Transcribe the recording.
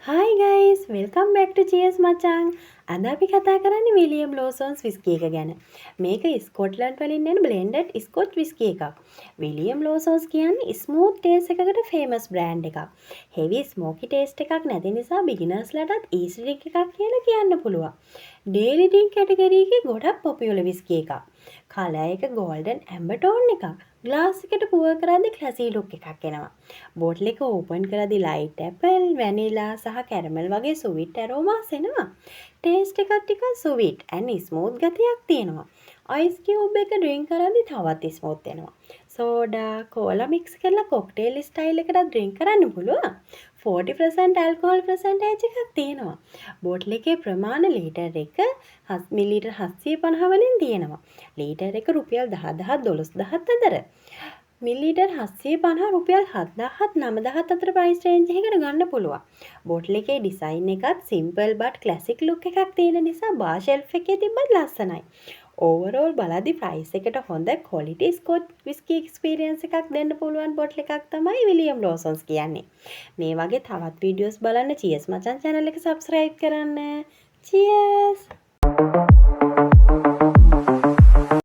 Hi guys, welcome back to Cheers මචං. අද අපි කතා කරන්නේ විලියම් ලෝසන්ස් විස්කි එක ගැන. මේක ස්කොට්ලන්ඩ් වලින් එන බ්ලෙන්ඩඩ් ස්කොච් විස්කි එකක්. විලියම් ලෝසන්ස් කියන්නේ ස්මූත් ටේස්ට් එකකට ෆේමස් බ්‍රෑන්ඩ් එකක්. හෙවි ස්මෝකි ටේස්ට් එකක් නැති නිසා බිගිනර්ස්ලටත් ඊසි ඩ්‍රින්ක් එකක් කියලා කියන්න පුළුවන්. ඩේලි ඩ්‍රින්ක් කැටගරි එකේ ගොඩක් පොපියුලර් විස්කි එකක්. කලර් එක ගෝල්ඩන් ඇම්බර් ටෝන් එකක්. ග්ලාස් එකට පුව කරද්දි ක්ලාසි ලුක් එකක් එනවා. බෝටල් එක ඕපන් කරද්දි ලයිට් ඇපල්, වැනිලා සහ කැරමල් වගේ ස්වීට් ඇරෝමාස් එනවා. ටේස්ට් එකක් ටිකක් ස්වීට් ඇන්ඩ් ස්මූත් ගතියක් තියෙනවා. අයිස් කියුබ් එක ඩ්‍රින්ක් කරද්දි තවත් ස්මූත් වෙනවා. සෝඩා, කෝලා මික්ස් කරලා කොක්ටේල් ස්ටයිල් එකකට ඩ්‍රින්ක් කරන්න පුළුවන්. 40% ඇල්කොහොල් percentage එකක් තියෙනවා. බෝටල් එකේ ප්‍රමාණය ලීටර් එක මිලිලීටර් 750 වලින් තියෙනවා. ලීටර් එක රුපියල් 10,000 12,000 අතර. මිලිලීටර් 750 රුපියල් 7,000ත් 9,000ත් අතර ප්‍රයිස් රේන්ජ් එකකට ගන්න පුළුවන්. බෝටල් එකේ ඩිසයින් එකත් සිම්පල් බට් ක්ලාසික් ලුක් එකක් තියෙන නිසා බාර් ෂෙල්ෆ් එකේ තිබ්බත් ලස්සනයි. ඕවරෝල් බලද්දි ප්‍රයිස් එකට හොඳ ක්වොලිටි ස්කොච් විස්කි එක්ස්පීරියන්ස් එකක් දෙන්න පුළුවන් බොටල් එකක් තමයි විලියම් ලෝසන්ස් කියන්නේ. මේ වගේ තවත් වීඩියෝස් බලන්න චියර්ස් මචන් channel එක subscribe කරන්න. චියර්ස්!